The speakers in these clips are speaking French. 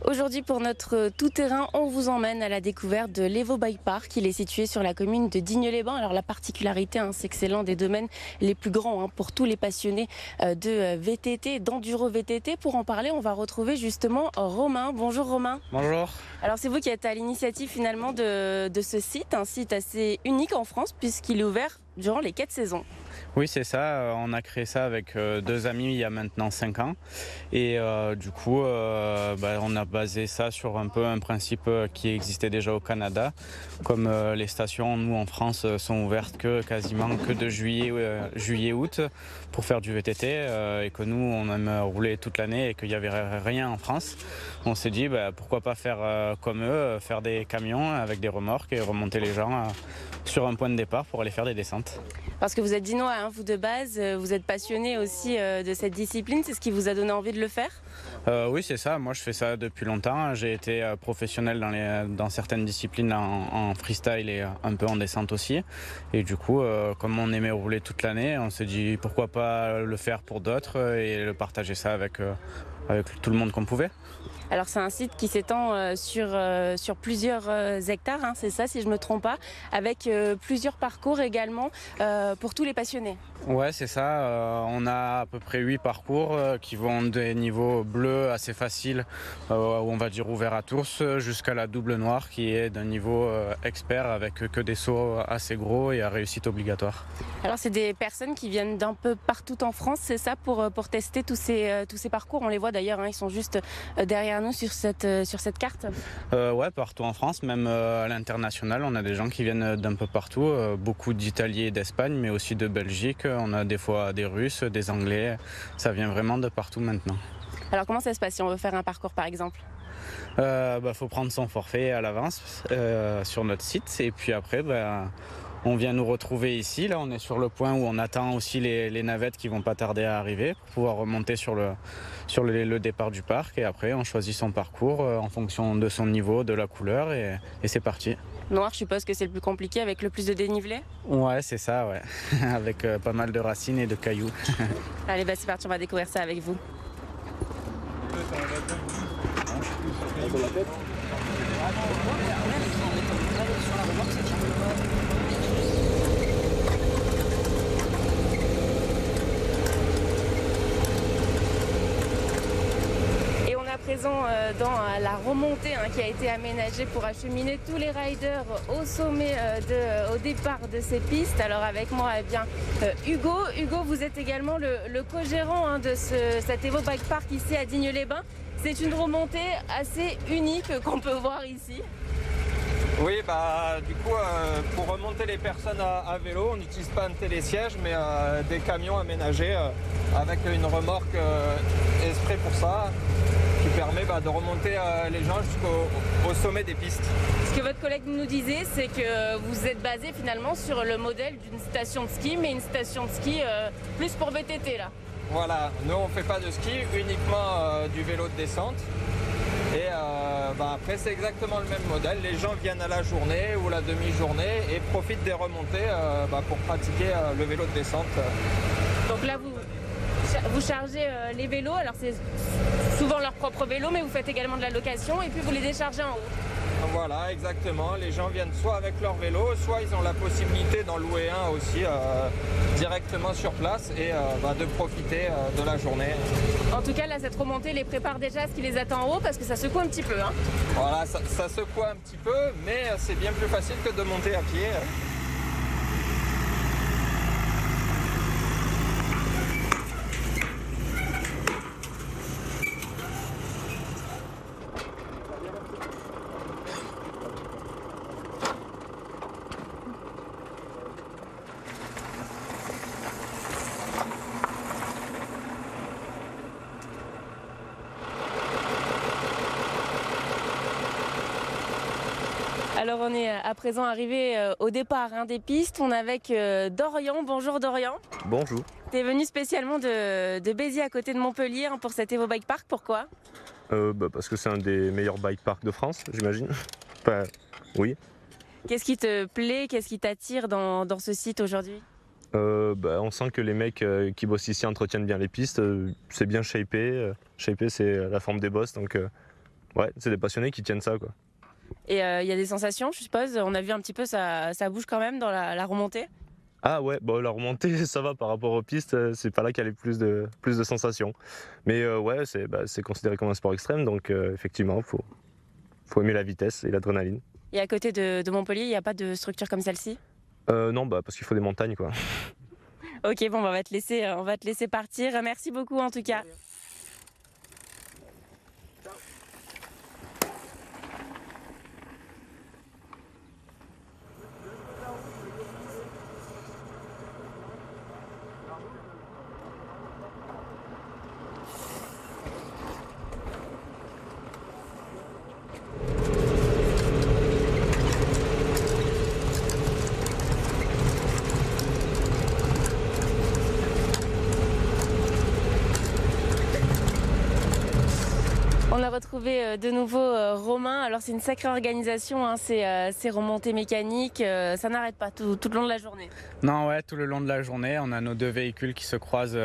Aujourd'hui, pour notre tout-terrain, on vous emmène à la découverte de l'Evo Bike Park. Il est situé sur la commune de Digne-les-Bains. Alors la particularité, c'est que c'est l'un des domaines les plus grands pour tous les passionnés de VTT, d'enduro VTT. Pour en parler, on va retrouver justement Romain. Bonjour Romain. Bonjour. Alors c'est vous qui êtes à l'initiative finalement de ce site, un site assez unique en France puisqu'il est ouvert durant les 4 saisons. Oui, c'est ça. On a créé ça avec deux amis il y a maintenant 5 ans. Et du coup, on a basé ça sur un peu un principe qui existait déjà au Canada. Comme les stations, nous en France, sont ouvertes quasiment que de juillet-août pour faire du VTT. Et que nous, on aime rouler toute l'année et qu'il n'y avait rien en France. On s'est dit, pourquoi pas faire comme eux, faire des camions avec des remorques et remonter les gens sur un point de départ pour aller faire des descentes. Parce que vous êtes dinois, vous de base, vous êtes passionné aussi de cette discipline, c'est ce qui vous a donné envie de le faire ? Oui, c'est ça. Moi, je fais ça depuis longtemps. J'ai été professionnel dans certaines disciplines en freestyle et un peu en descente aussi. Et du coup, comme on aimait rouler toute l'année, on s'est dit pourquoi pas le faire pour d'autres et le partager ça avec tout le monde qu'on pouvait. Alors c'est un site qui s'étend sur plusieurs hectares, c'est ça si je ne me trompe pas, avec plusieurs parcours également pour tous les passionnés. Ouais, c'est ça. On a à peu près 8 parcours qui vont des niveaux bleus assez faciles, où on va dire ouvert à tous, jusqu'à la double noire qui est d'un niveau expert avec que des sauts assez gros et à réussite obligatoire. Alors c'est des personnes qui viennent d'un peu partout en France, c'est ça, pour tester tous ces parcours. On les voit d'ailleurs, ils sont juste derrière nous sur cette carte. Ouais, partout en France, même à l'international, on a des gens qui viennent d'un peu partout, beaucoup d'Italie et d'Espagne, mais aussi de Belgique. On a des fois des Russes, des Anglais, ça vient vraiment de partout maintenant. Alors comment ça se passe si on veut faire un parcours par exemple ? Faut prendre son forfait à l'avance sur notre site et puis après on vient nous retrouver ici. Là on est sur le point où on attend aussi les navettes qui vont pas tarder à arriver pour pouvoir remonter sur le départ du parc et après on choisit son parcours en fonction de son niveau, de la couleur et c'est parti. Noir, je suppose que c'est le plus compliqué avec le plus de dénivelé ? Ouais, c'est ça, ouais. Avec pas mal de racines et de cailloux. Allez, c'est parti, on va découvrir ça avec vous. Présent dans la remontée qui a été aménagée pour acheminer tous les riders au sommet, au départ de ces pistes. Alors avec moi, Hugo. Hugo, vous êtes également le co-gérant de cet Evo Bike Park ici à Digne-les-Bains. C'est une remontée assez unique qu'on peut voir ici. Oui, du coup, pour remonter les personnes à vélo, on n'utilise pas un télésiège, mais des camions aménagés avec une remorque exprès pour ça, qui permet de remonter les gens jusqu'au sommet des pistes. Ce que votre collègue nous disait, c'est que vous êtes basé finalement sur le modèle d'une station de ski, mais une station de ski plus pour VTT là. Voilà, nous on ne fait pas de ski, uniquement du vélo de descente. Et après c'est exactement le même modèle, les gens viennent à la journée ou la demi-journée et profitent des remontées pour pratiquer le vélo de descente. Donc là vous chargez les vélos, alors c'est souvent leur propre vélo mais vous faites également de la location et puis vous les déchargez en haut. Voilà, exactement, les gens viennent soit avec leur vélo, soit ils ont la possibilité d'en louer un aussi directement sur place et de profiter de la journée. En tout cas là cette remontée les prépare déjà à ce qui les attend en haut parce que ça secoue un petit peu. Voilà, ça secoue un petit peu mais c'est bien plus facile que de monter à pied. Alors on est à présent arrivé au départ des pistes. On est avec Dorian. Bonjour Dorian. Bonjour. Tu es venu spécialement de Béziers à côté de Montpellier pour cet Evo Bike Park. Pourquoi ? Parce que c'est un des meilleurs bike parks de France, j'imagine. Oui. Qu'est-ce qui te plaît, qu'est-ce qui t'attire dans ce site aujourd'hui ? On sent que les mecs qui bossent ici entretiennent bien les pistes. C'est bien shapé. Shapé, c'est la forme des bosses, donc Ouais, c'est des passionnés qui tiennent ça, quoi. Et il y a des sensations, je suppose. On a vu un petit peu, ça bouge quand même dans la remontée. Ah ouais, bon, la remontée, ça va par rapport aux pistes, c'est pas là qu'il y a plus de sensations. Mais ouais, c'est considéré comme un sport extrême, donc effectivement, faut aimer la vitesse et l'adrénaline. Et à côté de Montpellier, il n'y a pas de structure comme celle-ci? Non, parce qu'il faut des montagnes, quoi. Ok, bon, on va te laisser partir. Merci beaucoup en tout cas. On a retrouvé de nouveau Romain. Alors c'est une sacrée organisation, hein, ces remontées mécaniques, ça n'arrête pas tout le long de la journée. Non, ouais, tout le long de la journée, on a nos 2 véhicules qui se croisent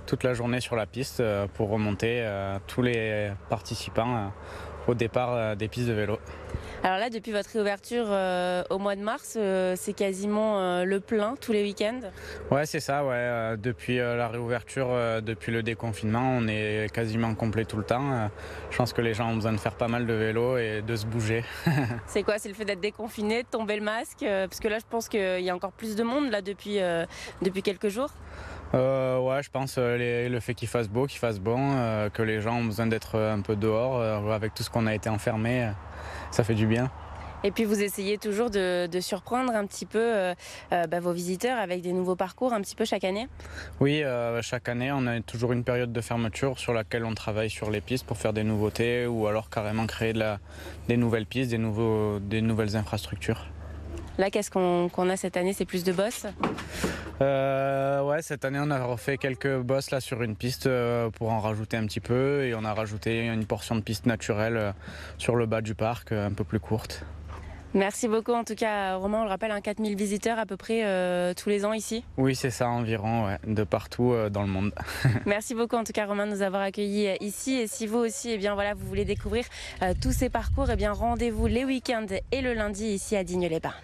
toute la journée sur la piste pour remonter tous les participants au départ des pistes de vélo. Alors là, depuis votre réouverture au mois de mars, c'est quasiment le plein tous les week-ends. Ouais, c'est ça, ouais. Depuis la réouverture, depuis le déconfinement, on est quasiment complet tout le temps. Je pense que les gens ont besoin de faire pas mal de vélo et de se bouger. C'est quoi? C'est le fait d'être déconfiné, de tomber le masque? Parce que là, je pense qu'il y a encore plus de monde là depuis quelques jours. Ouais, je pense le fait qu'il fasse beau, qu'il fasse bon, que les gens ont besoin d'être un peu dehors, avec tout ce qu'on a été enfermé, ça fait du bien. Et puis vous essayez toujours de surprendre un petit peu vos visiteurs avec des nouveaux parcours un petit peu chaque année? Oui, chaque année, on a toujours une période de fermeture sur laquelle on travaille sur les pistes pour faire des nouveautés ou alors carrément créer des nouvelles pistes, des nouvelles infrastructures. Là, qu'est-ce qu'on a cette année? C'est plus de bosses? Ouais, cette année, on a refait quelques bosses là sur une piste pour en rajouter un petit peu et on a rajouté une portion de piste naturelle sur le bas du parc, un peu plus courte. Merci beaucoup en tout cas Romain, on le rappelle, 4000 visiteurs à peu près tous les ans ici. Oui, c'est ça environ, ouais, de partout dans le monde. Merci beaucoup en tout cas Romain de nous avoir accueillis ici, et si vous aussi vous voulez découvrir tous ces parcours, rendez-vous les week-ends et le lundi ici à Digne-les-Bains.